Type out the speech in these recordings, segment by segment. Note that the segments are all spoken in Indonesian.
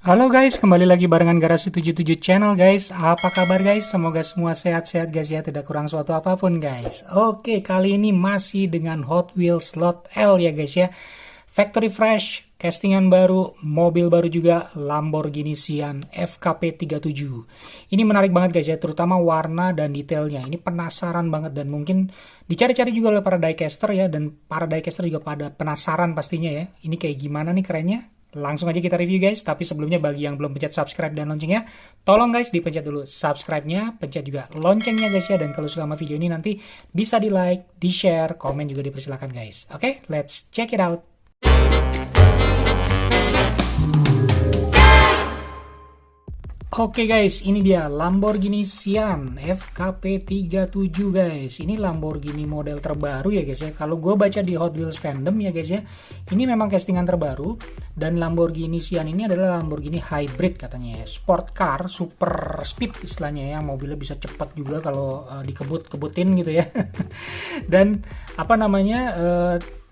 Halo guys, kembali lagi barengan Garasi 77 Channel guys. Apa kabar guys? Semoga semua sehat-sehat guys ya, tidak kurang suatu apapun guys. Oke, kali ini masih dengan Hot Wheels Lot L ya guys ya. Factory fresh, castingan baru, mobil baru juga, Lamborghini Sian FKP 37. Ini menarik banget guys ya, terutama warna dan detailnya. Ini penasaran banget dan mungkin dicari-cari juga oleh para diecaster ya, dan para diecaster juga pada penasaran pastinya ya. Ini kayak gimana nih kerennya? Langsung aja kita review guys, tapi sebelumnya bagi yang belum pencet subscribe dan loncengnya, tolong guys dipencet dulu subscribe-nya, pencet juga loncengnya guys ya, dan kalau suka sama video ini nanti bisa di like, di share, komen juga dipersilakan guys. Oke, let's check it out. Oke guys, ini dia Lamborghini Sian FKP 37 guys. Ini Lamborghini model terbaru ya guys ya. Kalau gue baca di Hot Wheels fandom ya guys ya, ini memang castingan terbaru. Dan Lamborghini Sian ini adalah Lamborghini hybrid katanya ya. Sport car, super speed istilahnya ya. Mobilnya bisa cepat juga kalau dikebut-kebutin gitu ya. Dan apa namanya...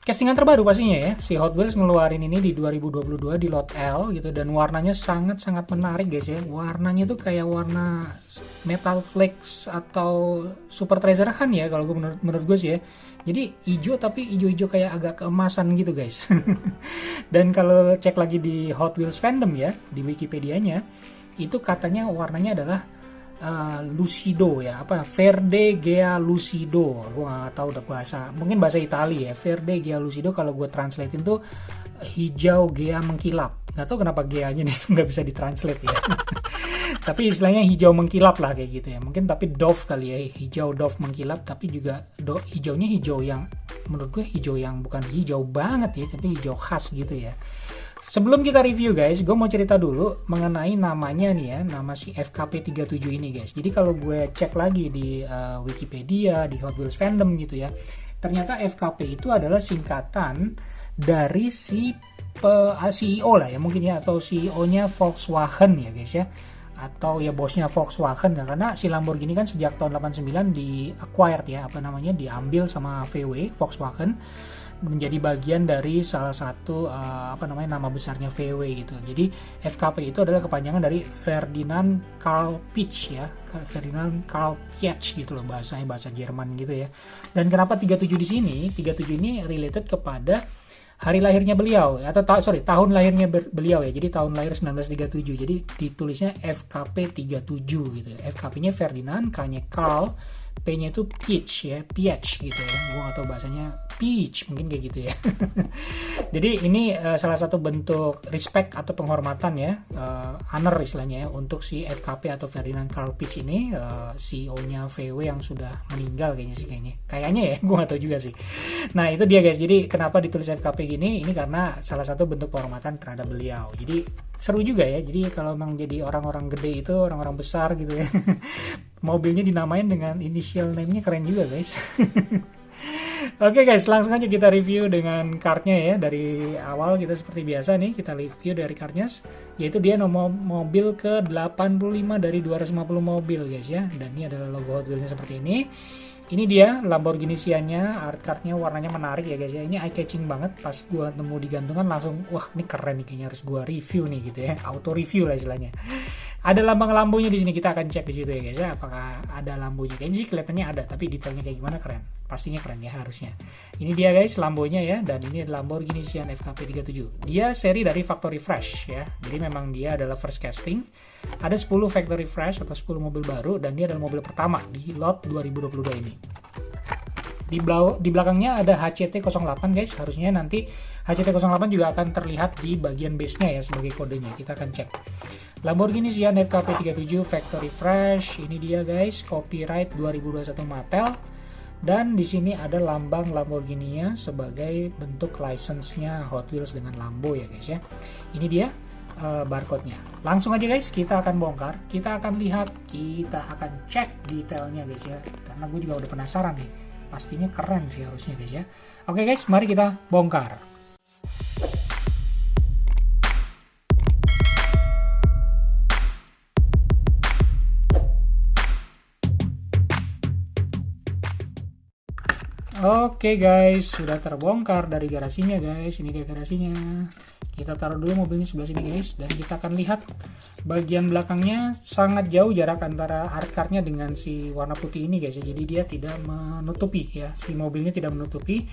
castingan terbaru pastinya ya. Si Hot Wheels ngeluarin ini di 2022 di Lot L gitu, dan warnanya sangat-sangat menarik guys ya. Warnanya tuh kayak warna Metal Flakes atau Super Treasure Hunt ya kalau menurut gue sih ya. Jadi hijau tapi hijau-hijau kayak agak keemasan gitu guys. Dan kalau cek lagi di Hot Wheels fandom ya, di Wikipedianya, itu katanya warnanya adalah lucido ya, apa verde gea lucido, gue nggak tahu udah bahasa, mungkin bahasa Italia ya, verde gea lucido. Kalau gue translatein tuh hijau gea mengkilap, nggak tahu kenapa geanya itu nggak bisa ditranslate ya. Tapi istilahnya hijau mengkilap lah kayak gitu ya, mungkin tapi dove kali ya, hijau dove mengkilap, tapi juga hijaunya hijau yang menurut gue hijau yang bukan hijau banget ya, tapi hijau khas gitu ya. Sebelum kita review guys, gue mau cerita dulu mengenai namanya nih ya, nama si FKP 37 ini guys. Jadi kalau gue cek lagi di Wikipedia, di Hot Wheels fandom gitu ya, ternyata FKP itu adalah singkatan dari si CEO lah ya mungkin ya, atau CEO-nya Volkswagen ya guys ya, atau ya bosnya Volkswagen ya, karena si Lamborghini kan sejak tahun 89 di acquired ya, apa namanya, diambil sama VW Volkswagen, menjadi bagian dari salah satu nama besarnya VW gitu. Jadi FKP itu adalah kepanjangan dari Ferdinand Karl Piëch ya, Ferdinand Karl Piëch gitu loh, bahasanya bahasa Jerman gitu ya. Dan kenapa 37 di sini? 37 ini related kepada hari lahirnya beliau atau tahun lahirnya beliau ya. Jadi tahun lahir 1937. Jadi ditulisnya FKP 37 gitu ya. FKP-nya Ferdinand, K-nya Karl, P-nya itu peach ya, peach gitu ya. Gue gak tau bahasanya peach, mungkin kayak gitu ya. Jadi ini salah satu bentuk respect atau penghormatan ya, honor istilahnya ya, untuk si FKP atau Ferdinand Karl Piëch ini, CEO-nya VW yang sudah meninggal kayaknya sih kayaknya ya, gue gak tau juga sih. Nah itu dia guys, jadi kenapa ditulis FKP gini, ini karena salah satu bentuk penghormatan terhadap beliau. Jadi seru juga ya, jadi kalau memang jadi orang-orang gede itu, orang-orang besar gitu ya, mobilnya dinamain dengan initial name-nya, keren juga guys. Oke guys, langsung aja kita review dengan cardnya ya. Dari awal kita seperti biasa nih, kita review dari cardnya, yaitu dia nomor mobil ke 85 dari 250 mobil guys ya. Dan ini adalah logo Hot Wheels-nya seperti ini. Ini dia Lamborghini Sian-nya, art card-nya warnanya menarik ya guys ya. Ini eye catching banget, pas gua nemu di gantungan langsung, wah ini keren nih, kayaknya harus gua review nih gitu ya. Auto review lah istilahnya. Ada lambang lampunya di sini, kita akan cek di situ ya guys ya, apakah ada lampunya. Kayaknya sih kelihatannya ada, tapi detailnya kayak gimana keren. Pastinya keren ya harusnya. Ini dia guys lampunya ya, dan ini adalah Lamborghini Sian FKP 37. Dia seri dari Factory Fresh ya. Jadi memang dia adalah first casting. Ada 10 Factory Fresh atau 10 mobil baru, dan dia adalah mobil pertama di lot 2022 ini. Di belakangnya ada HCT08 guys, harusnya nanti HCT08 juga akan terlihat di bagian base-nya ya sebagai kodenya. Kita akan cek. Lamborghini Sian FKP 37 Factory Fresh, ini dia guys, copyright 2021 Mattel. Dan di sini ada lambang Lamborghini-nya sebagai bentuk license-nya Hot Wheels dengan Lambo ya guys ya. Ini dia barcode-nya. Langsung aja guys, kita akan bongkar, kita akan lihat, kita akan cek detailnya guys ya. Karena gue juga udah penasaran nih. Pastinya keren sih harusnya guys ya. Oke guys, mari kita bongkar. Oke guys, sudah terbongkar dari garasinya guys. Ini dia garasinya. Kita taruh dulu mobilnya sebelah sini guys, dan kita akan lihat bagian belakangnya sangat jauh jarak antara hardcardnya dengan si warna putih ini guys ya. Jadi dia tidak menutupi ya, si mobilnya tidak menutupi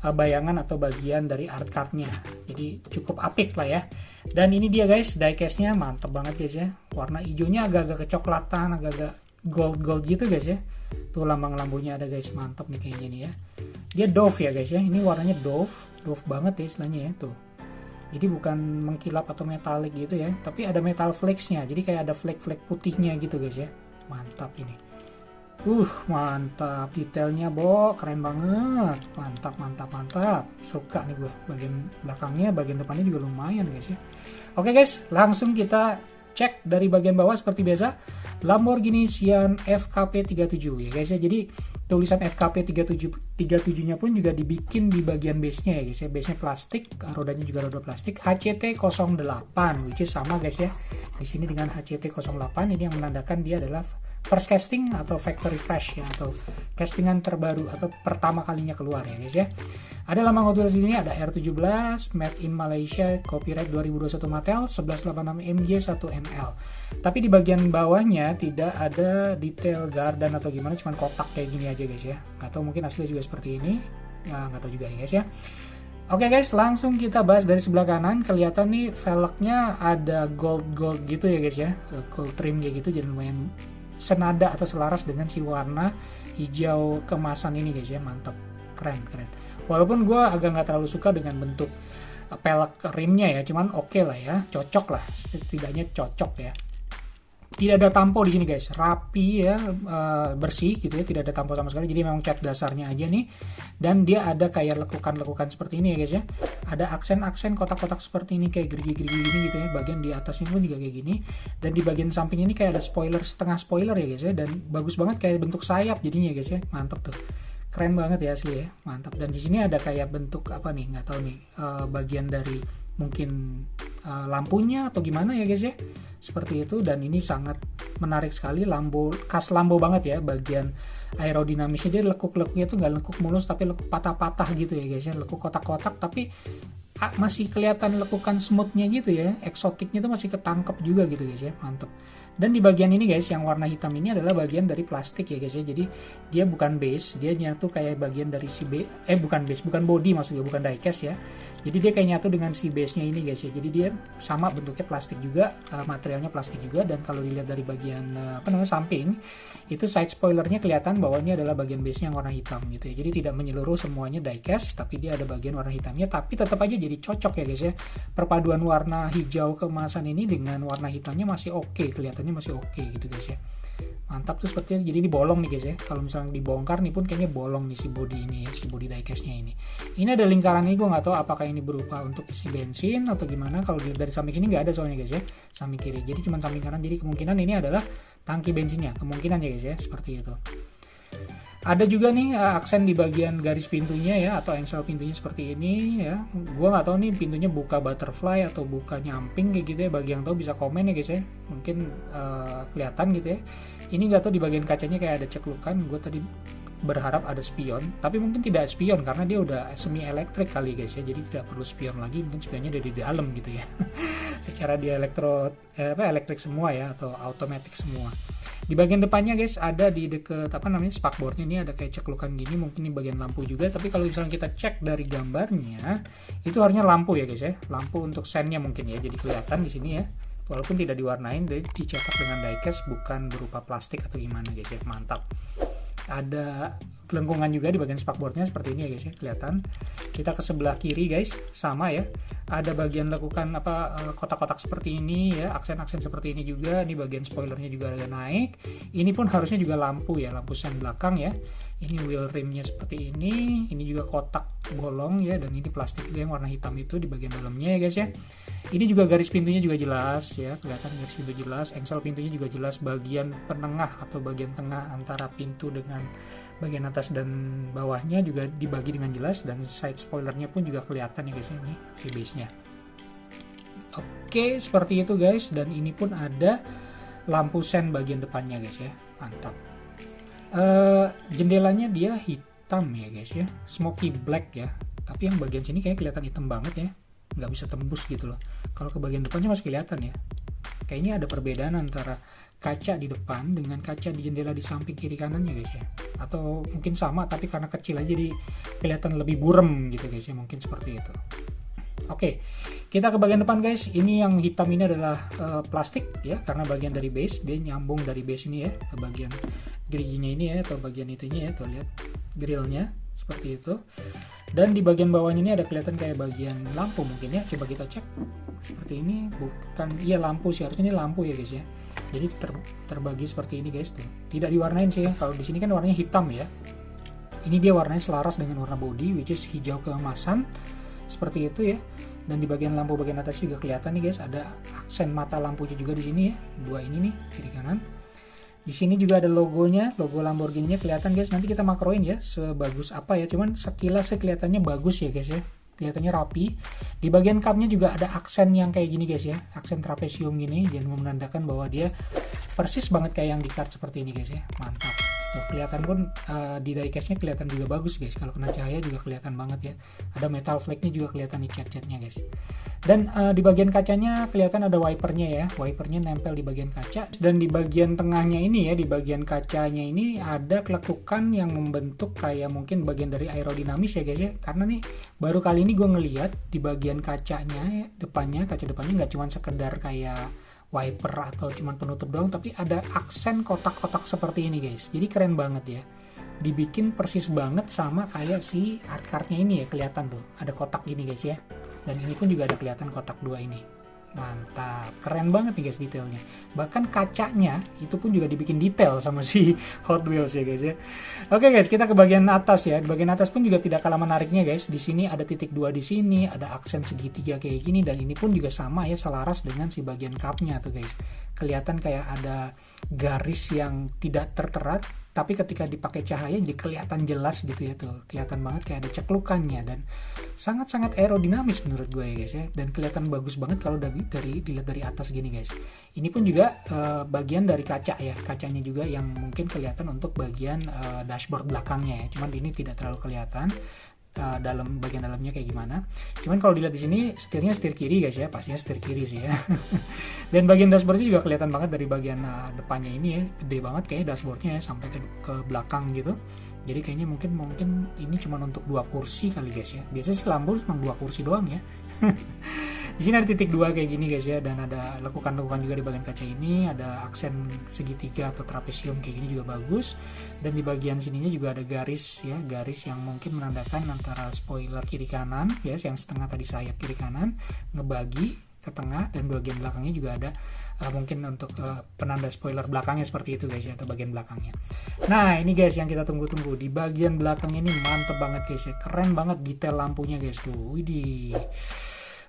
bayangan atau bagian dari hardcardnya. Jadi cukup apik lah ya. Dan ini dia guys, diecastnya mantep banget guys ya. Warna hijaunya agak-agak kecoklatan, agak-agak gold gitu guys ya. Tuh lambang lampunya ada guys, mantap nih kayaknya nih ya. Dia Dove ya guys ya, ini warnanya Dove banget ya istilahnya ya tuh. Jadi bukan mengkilap atau metalik gitu ya, tapi ada metal flakes-nya. Jadi kayak ada flake-flake putihnya gitu guys ya. Mantap ini. Mantap detailnya, keren banget. Mantap. Suka nih gue. Bagian belakangnya, bagian depannya juga lumayan guys ya. Oke guys, langsung kita cek dari bagian bawah seperti biasa. Lamborghini Sian FKP37 ya guys ya. Jadi tulisan FKP37-nya pun juga dibikin di bagian base-nya ya guys ya. Base-nya plastik, rodanya juga roda plastik. HCT08 which is sama guys ya. Di sini dengan HCT08 ini yang menandakan dia adalah first casting atau factory fresh ya, atau castingan terbaru atau pertama kalinya keluar ya guys ya. Ada lambang Hot Wheels di sini, ada R17 made in Malaysia, copyright 2021 Mattel 1186 MJ1NL. Tapi di bagian bawahnya tidak ada detail gardan atau gimana, cuman kotak kayak gini aja guys ya. Nggak tahu mungkin asli juga seperti ini, nggak tahu juga ya guys ya. Oke guys, langsung kita bahas dari sebelah kanan. Kelihatan nih velgnya ada gold gitu ya guys ya, gold trim kayak gitu, jadi lumayan senada atau selaras dengan si warna hijau kemasan ini guys ya. Mantap, keren. Walaupun gue agak nggak terlalu suka dengan bentuk pelek rimnya ya, cuman oke lah ya, cocok lah, setidaknya cocok ya. Tidak ada tampo di sini guys, rapi ya, bersih gitu ya, tidak ada tampo sama sekali. Jadi memang cat dasarnya aja nih, dan dia ada kayak lekukan seperti ini ya guys ya. Ada aksen kotak-kotak seperti ini kayak gerigi-gerigi gini gitu ya. Bagian di atasnya pun juga kayak gini, dan di bagian samping ini kayak ada setengah spoiler ya guys ya, dan bagus banget kayak bentuk sayap jadinya ya guys ya. Mantap tuh, keren banget ya asli ya, mantap. Dan di sini ada kayak bentuk apa nih, nggak tahu nih, bagian dari mungkin lampunya atau gimana ya guys ya, seperti itu. Dan ini sangat menarik sekali, khas Lambo banget ya. Bagian aerodinamisnya dia lekuk-lekuknya tuh nggak lekuk mulus, tapi lekuk patah-patah gitu ya guys ya, lekuk kotak-kotak, tapi masih kelihatan lekukan smoothnya gitu ya, eksotiknya tuh masih ketangkep juga gitu guys ya, mantep. Dan di bagian ini guys, yang warna hitam ini adalah bagian dari plastik ya guys ya. Jadi dia bukan base, dia nyatu kayak bagian dari si bukan body maksudnya, bukan diecast ya. Jadi dia kayak nyatu dengan si base-nya ini guys ya. Jadi dia sama bentuknya plastik juga, materialnya plastik juga. Dan kalau dilihat dari bagian samping, itu side spoilernya kelihatan bahwa ini adalah bagian base-nya yang warna hitam gitu ya. Jadi tidak menyeluruh semuanya diecast, tapi dia ada bagian warna hitamnya. Tapi tetap aja jadi cocok ya guys ya. Perpaduan warna hijau keemasan ini dengan warna hitamnya masih oke, kelihatannya masih oke gitu guys ya. Mantap tuh sepertinya. Jadi ini bolong nih guys ya, kalau misalnya dibongkar nih pun kayaknya bolong nih si body ini ya, si body diecastnya ini. Ini ada lingkaran ini, gue nggak tahu apakah ini berupa untuk isi bensin atau gimana. Kalau dari samping sini nggak ada soalnya guys ya, samping kiri, jadi cuma samping kanan. Jadi kemungkinan ini adalah tangki bensinnya, kemungkinan ya guys ya, seperti itu. Ada juga nih aksen di bagian garis pintunya ya, atau engsel pintunya seperti ini ya. Gua nggak tahu nih pintunya buka butterfly atau buka nyamping kayak gitu ya. Bagi yang tahu bisa komen ya guys ya. Mungkin kelihatan gitu ya. Ini nggak tahu di bagian kacanya kayak ada ceklukan. Gue tadi berharap ada spion, tapi mungkin tidak spion karena dia udah semi elektrik kali guys ya. Jadi tidak perlu spion lagi, mungkin spionnya ada di dalam gitu ya. Secara dia elektrik semua ya, atau automatic semua. Di bagian depannya guys, ada di deket spakbornya ini ada kayak ceklukan gini, mungkin di bagian lampu juga. Tapi kalau misalnya kita cek dari gambarnya, itu harusnya lampu ya guys ya, lampu untuk sennya mungkin ya. Jadi kelihatan di sini ya, walaupun tidak diwarnain, dicetak dengan diecast, bukan berupa plastik atau gimana guys ya. Mantap. Ada gelengkungan juga di bagian spakbornya seperti ini ya guys ya, kelihatan. Kita ke sebelah kiri guys, sama ya, ada bagian lekukan kotak-kotak seperti ini ya, aksen-aksen seperti ini juga. Di bagian spoilernya juga ada naik. Ini pun harusnya juga lampu ya, lampu sen belakang ya. Ini wheel rimnya seperti ini juga kotak bolong ya, dan ini plastik juga yang warna hitam itu di bagian dalamnya ya guys ya. Ini juga garis pintunya juga jelas ya, kelihatan garis pintu jelas, engsel pintunya juga jelas. Bagian penengah atau bagian tengah antara pintu dengan bagian atas dan bawahnya juga dibagi dengan jelas, dan side spoilernya pun juga kelihatan ya guys, ini si base-nya. Oke, seperti itu guys. Dan ini pun ada lampu sen bagian depannya guys ya, mantap. Jendelanya dia hitam ya guys ya, smoky black ya, tapi yang bagian sini kayak kelihatan hitam banget ya. nggak bisa tembus gitu loh. Kalau ke bagian depannya masih kelihatan ya. Kayaknya ada perbedaan antara kaca di depan dengan kaca di jendela di samping kiri kanannya guys ya. Atau mungkin sama tapi karena kecil aja jadi kelihatan lebih burem gitu guys ya, mungkin seperti itu. Oke, kita ke bagian depan guys. Ini yang hitam ini adalah plastik ya, karena bagian dari base, dia nyambung dari base ini ya ke bagian geriginya ini ya, atau bagian itunya ya, tuh lihat grillnya seperti itu. Dan di bagian bawahnya ini ada kelihatan kayak bagian lampu mungkin ya. Coba kita cek. Seperti ini, bukan, iya lampu sih, harusnya ini lampu ya guys ya. Jadi terbagi seperti ini guys tuh. Tidak diwarnain sih ya. Kalau di sini kan warnanya hitam ya. Ini dia warnanya selaras dengan warna body, which is hijau keemasan. Seperti itu ya. Dan di bagian lampu bagian atas juga kelihatan nih guys, ada aksen mata lampunya juga di sini ya. Dua ini nih, kiri kanan. Di sini juga ada logonya, logo Lamborghini-nya kelihatan guys. Nanti kita makroin ya sebagus apa ya. Cuman sekilas kelihatannya bagus ya guys ya. Kelihatannya rapi. Di bagian cupnya juga ada aksen yang kayak gini guys ya. Aksen trapesium gini, jadi menandakan bahwa dia persis banget kayak yang di kart seperti ini guys ya. Mantap. Tuh, kelihatan pun di diecast-nya kelihatan juga bagus guys. Kalau kena cahaya juga kelihatan banget ya. Ada metal flake-nya juga kelihatan di cat-catnya guys. Dan di bagian kacanya kelihatan ada wipernya ya. Wipernya nempel di bagian kaca. Dan di bagian tengahnya ini ya, di bagian kacanya ini ada kelekukan yang membentuk kayak mungkin bagian dari aerodinamis ya guys ya. Karena nih baru kali ini gue ngeliat di bagian kacanya ya, depannya, kaca depannya nggak cuma sekedar kayak wiper atau cuma penutup doang, tapi ada aksen kotak-kotak seperti ini guys. Jadi keren banget ya. Dibikin persis banget sama kayak si art cardnya ini ya, kelihatan tuh. Ada kotak gini guys ya. Dan ini pun juga ada kelihatan kotak dua ini. Mantap, keren banget nih guys detailnya. Bahkan kacanya itu pun juga dibikin detail sama si Hot Wheels ya guys ya. Oke guys, kita ke bagian atas ya. Di bagian atas pun juga tidak kalah menariknya guys. Di sini ada titik 2 di sini, ada aksen segitiga kayak gini, dan ini pun juga sama ya, selaras dengan si bagian cupnya tuh guys. Kelihatan kayak ada garis yang tidak tertera, tapi ketika dipakai cahaya jadi kelihatan jelas gitu ya tuh. Kelihatan banget kayak ada ceklukannya dan sangat-sangat aerodinamis menurut gue ya guys ya. Dan kelihatan bagus banget kalau dilihat dari atas gini guys. Ini pun juga bagian dari kaca ya. Kacanya juga yang mungkin kelihatan untuk bagian dashboard belakangnya ya. Cuman ini tidak terlalu kelihatan dalam bagian dalamnya kayak gimana. Cuman kalau dilihat di sini setirnya setir kiri guys ya, pastinya setir kiri sih ya. Dan bagian dashboardnya juga kelihatan banget dari bagian depannya ini ya, gede banget kayak dashboardnya ya, sampai ke belakang gitu. Jadi kayaknya mungkin ini cuma untuk 2 kursi kali guys ya. Biasanya sih Lambo cuma 2 kursi doang ya. Di sini ada titik 2 kayak gini guys ya, dan ada lekukan-lekukan juga di bagian kaca ini, ada aksen segitiga atau trapesium kayak gini juga bagus. Dan di bagian sininya juga ada garis ya, garis yang mungkin menandakan antara spoiler kiri kanan ya, yang setengah tadi sayap kiri kanan ngebagi ke tengah, dan bagian belakangnya juga ada mungkin untuk penanda spoiler belakangnya seperti itu guys ya, atau bagian belakangnya. Nah ini guys yang kita tunggu-tunggu, di bagian belakangnya ini mantep banget guys ya, keren banget detail lampunya guys tuh.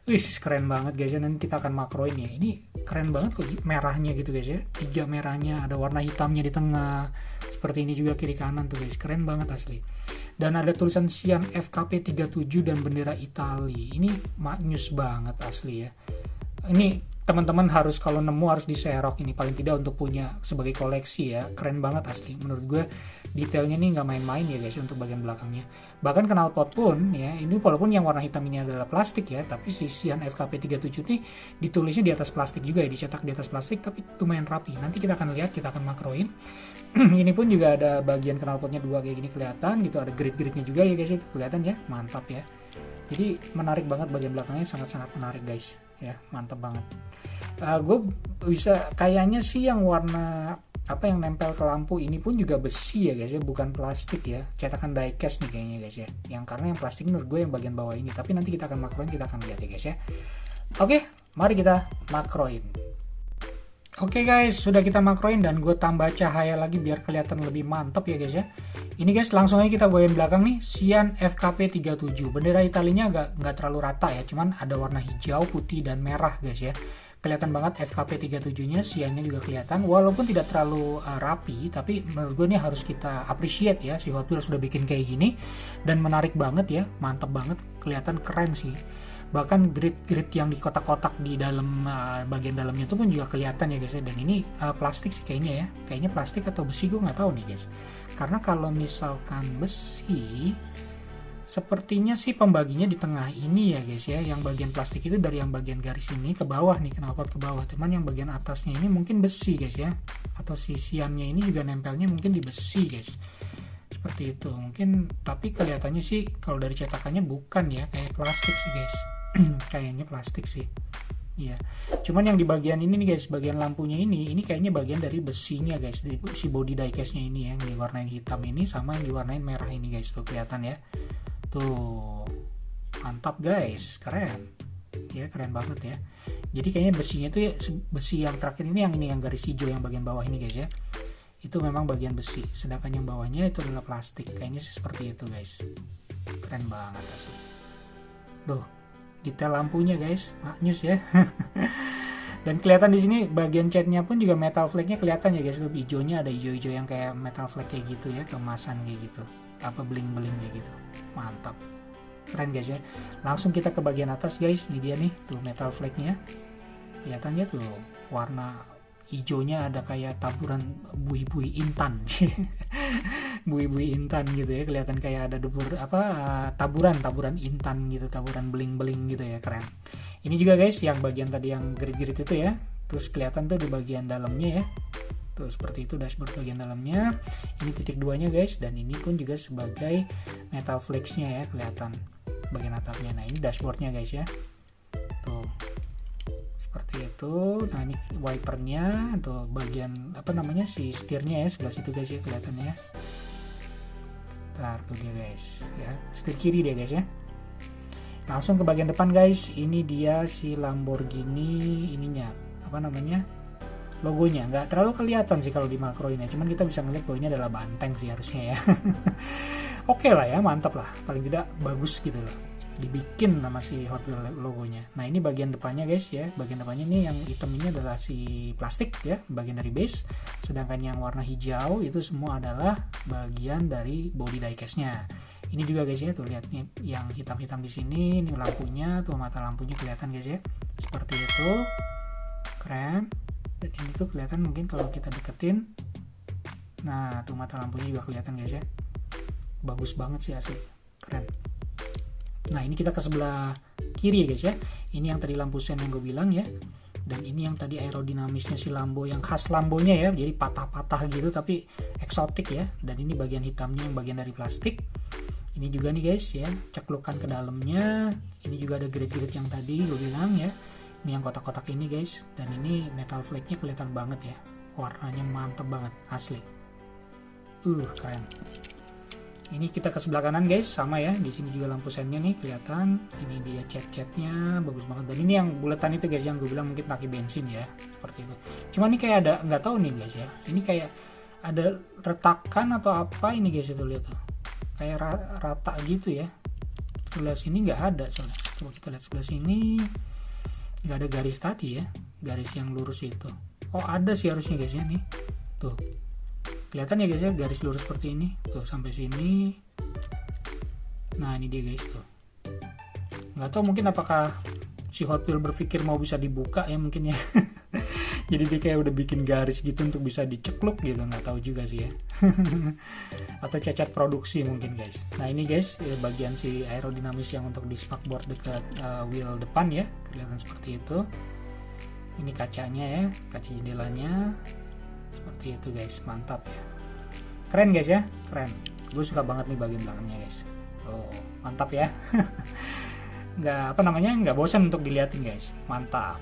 Widih, keren banget guys ya. Nanti kita akan makroin ya. Ini keren banget kok merahnya gitu guys ya. 3 merahnya, ada warna hitamnya di tengah. Seperti ini juga kiri kanan tuh guys. Keren banget asli. Dan ada tulisan Sian FKP 37 dan bendera Itali. Ini maknyus banget asli ya. Ini teman-teman harus kalau nemu harus diserok ini, paling tidak untuk punya sebagai koleksi ya. Keren banget asli. Menurut gue detailnya nih nggak main-main ya guys untuk bagian belakangnya. Bahkan knalpot pun ya, ini walaupun yang warna hitam ini adalah plastik ya, tapi si Sian FKP 37 ini ditulisnya di atas plastik juga ya, dicetak di atas plastik, tapi lumayan rapi. Nanti kita akan lihat, kita akan makroin. Ini pun juga ada bagian knalpotnya 2 kayak gini kelihatan gitu, ada grid-gridnya juga ya guys, itu kelihatan ya, mantap ya. Jadi menarik banget bagian belakangnya, sangat-sangat menarik guys ya, mantap banget. Gue bisa kayaknya sih yang warna apa yang nempel ke lampu ini pun juga besi ya guys ya, bukan plastik ya, cetakan diecast nih kayaknya guys ya. Yang karena yang plastik menurut gue yang bagian bawah ini, tapi nanti kita akan makroin, kita akan lihat ya guys ya. Oke, mari kita makroin. Oke guys, sudah kita makroin dan gue tambah cahaya lagi biar kelihatan lebih mantap ya guys ya. Ini guys, langsung aja kita bawain belakang nih, Sian FKP 37. Bendera Italinya nggak terlalu rata ya, cuman ada warna hijau, putih, dan merah guys ya. Kelihatan banget FKP 37-nya, Siannya juga kelihatan. Walaupun tidak terlalu rapi, tapi menurut gue ini harus kita appreciate ya, si Hot Wheels sudah bikin kayak gini. Dan menarik banget ya, mantap banget, kelihatan keren sih. Bahkan grid-grid yang di kotak-kotak di dalam bagian dalamnya itu pun juga kelihatan ya guys ya. Dan ini plastik sih kayaknya ya, kayaknya plastik atau besi gue nggak tahu nih guys. Karena kalau misalkan besi, sepertinya sih pembaginya di tengah ini ya guys ya. Yang bagian plastik itu dari yang bagian garis ini ke bawah nih, knalpot ke bawah. Cuman yang bagian atasnya ini mungkin besi guys ya. Atau sisiannya ini juga nempelnya mungkin di besi guys. Seperti itu mungkin, tapi kelihatannya sih kalau dari cetakannya bukan ya, kayak plastik sih guys. Kayaknya plastik sih. Iya, cuman yang di bagian ini nih guys, bagian lampunya ini kayaknya bagian dari besinya guys, si body diecast-nya ini yang diwarnain hitam ini sama yang diwarnain merah ini guys, tuh kelihatan ya, tuh mantap guys, keren, ya keren banget ya. Jadi kayaknya besinya itu ya, besi yang terakhir ini yang garis hijau yang bagian bawah ini guys ya, itu memang bagian besi, sedangkan yang bawahnya itu adalah plastik, kayaknya seperti itu guys, keren banget asli. Tuh detail lampunya guys, maknyus ya. Dan kelihatan di sini bagian catnya pun juga metal flake-nya kelihatan ya guys, tuh hijaunya ada hijau-hijau yang kayak metal flake kayak gitu ya, kemasan kayak gitu, apa bling-bling kayak gitu, mantap, keren guys ya. Langsung kita ke bagian atas guys, ini dia nih tuh metal flake-nya, kelihatannya tuh warna hijaunya ada kayak taburan bui-bui intan. Bui-bui intan gitu ya, kelihatan kayak ada taburan intan gitu, taburan beling-beling gitu ya, keren. Ini juga guys yang bagian tadi yang gerit-gerit itu ya, terus kelihatan tuh di bagian dalamnya ya, tuh seperti itu dashboard bagian dalamnya. Ini titik 2-nya guys, dan ini pun juga sebagai metal flakes-nya ya, kelihatan bagian atapnya. Nah ini dashboardnya guys ya, tuh seperti itu. Nah ini wipernya atau bagian apa namanya si setirnya ya, sebelah situ guys ya, kelihatannya. Bentar tuh dia guys ya, setir kiri dia guys ya. Langsung ke bagian depan guys, ini dia si Lamborghini ininya, apa namanya, logonya. Nggak terlalu kelihatan sih kalau di makro ini, cuman kita bisa ngeliat bahwa ini adalah banteng sih harusnya ya. Oke lah ya, mantap lah, paling tidak bagus gitu loh, dibikin sama si Hot Wheels logonya. Nah ini bagian depannya guys ya, bagian depannya ini yang hitam ini adalah si plastik ya, bagian dari base, sedangkan yang warna hijau itu semua adalah bagian dari body diecast-nya. Ini juga guys ya, tuh lihat nih yang hitam-hitam di sini, ini lampunya, tuh mata lampunya kelihatan guys ya, seperti itu, keren. Dan ini tuh kelihatan mungkin kalau kita deketin, nah tuh mata lampunya juga kelihatan guys ya, bagus banget sih asli, keren. Nah ini kita ke sebelah kiri ya guys ya, ini yang tadi lampu sen yang gue bilang ya, dan ini yang tadi aerodinamisnya si Lambo yang khas Lambonya ya, jadi patah-patah gitu tapi eksotik ya. Dan ini bagian hitamnya yang bagian dari plastik. Ini juga nih guys ya, ceklukan ke dalamnya. Ini juga ada grid-grid yang tadi gue bilang ya, ini yang kotak-kotak ini guys, dan ini metal flake-nya kelihatan banget ya, warnanya mantep banget asli, keren. Ini kita ke sebelah kanan guys, sama ya, di sini juga lampu sennya nih kelihatan. Ini dia cat-catnya bagus banget, dan ini yang buletan itu guys yang gue bilang mungkin pakai bensin ya, seperti itu. Cuma ini kayak ada, nggak tahu nih guys ya, ini kayak ada retakan atau apa ini guys, itu lihat tuh, kayak rata gitu ya. Sebelah sini nggak ada soalnya, coba kita lihat sebelah sini nggak ada garis tadi ya, garis yang lurus itu. Oh ada sih harusnya guys ya, nih tuh kelihatan ya guys ya, garis lurus seperti ini tuh sampai sini. Nah ini dia guys tuh, nggak tahu mungkin apakah si Hot Wheels berpikir mau bisa dibuka ya mungkin ya. Jadi dia kayak udah bikin garis gitu untuk bisa dicekluk gitu, nggak tahu juga sih ya. Atau cacat produksi mungkin guys. Nah ini guys bagian si aerodinamis yang untuk di spakboard dekat wheel depan ya, kelihatan seperti itu. Ini kacanya ya, kaca jendelanya seperti itu guys, mantap ya, keren guys ya, keren. Gue suka banget nih bagian belakangnya guys, mantap ya. Nggak bosan untuk dilihatin guys, mantap.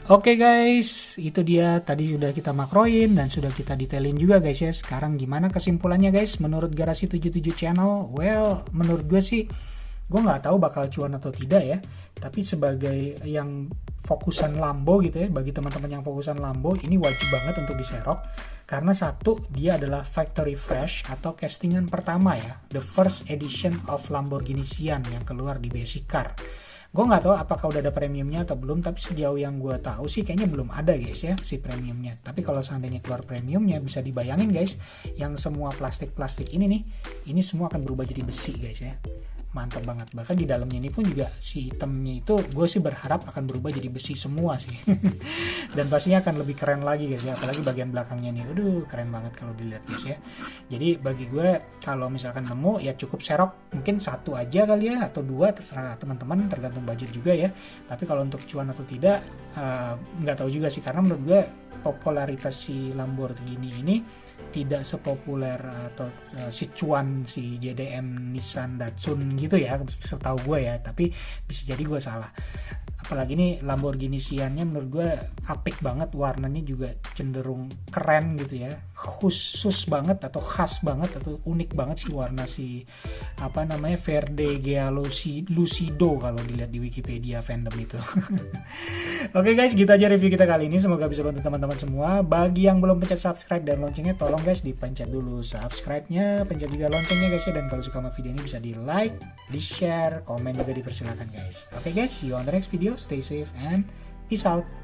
Oke guys, itu dia tadi sudah kita makroin dan sudah kita detailin juga guys ya. Sekarang gimana kesimpulannya guys menurut Garasi 77 Channel? Well, menurut gue sih, gue nggak tahu bakal cuan atau tidak ya, tapi sebagai yang fokusan Lambo gitu ya, bagi teman-teman yang fokusan Lambo, ini wajib banget untuk diserok, karena satu, dia adalah factory fresh atau castingan pertama ya, the first edition of Lamborghini Sian yang keluar di basic car. Gue nggak tahu apakah udah ada premiumnya atau belum, tapi sejauh yang gue tahu sih kayaknya belum ada guys ya si premiumnya. Tapi kalau seandainya keluar premiumnya, bisa dibayangin guys, yang semua plastik-plastik ini nih, ini semua akan berubah jadi besi guys ya. mantap banget. Bahkan di dalamnya ini pun juga si hitamnya itu gue sih berharap akan berubah jadi besi semua sih. Dan pastinya akan lebih keren lagi guys ya, apalagi bagian belakangnya nih, aduh keren banget kalau dilihat guys ya. Jadi bagi gue kalau misalkan nemu ya cukup serok, mungkin satu aja kali ya, atau dua, terserah teman-teman, tergantung budget juga ya. Tapi kalau untuk cuan atau tidak nggak tahu juga sih, karena menurut gue popularitas si Lamborghini ini tidak sepopuler atau si cuan si JDM, Nissan, Datsun gitu ya, setahu gue ya. Tapi bisa jadi gue salah. Apalagi nih Lamborghini Sian-nya menurut gue apik banget, warnanya juga cenderung keren gitu ya, khusus banget atau khas banget atau unik banget sih warna si apa namanya Verde Gea Lucido kalau dilihat di Wikipedia fandom itu. Oke guys, gitu aja review kita kali ini, semoga bisa bantu teman-teman semua. Bagi yang belum pencet subscribe dan loncengnya, tolong guys dipencet dulu subscribe-nya, pencet juga loncengnya guys ya. Dan kalau suka sama video ini bisa di like, di share, komen juga dipersilakan guys. Oke guys, see you on the next video. Stay safe and peace out.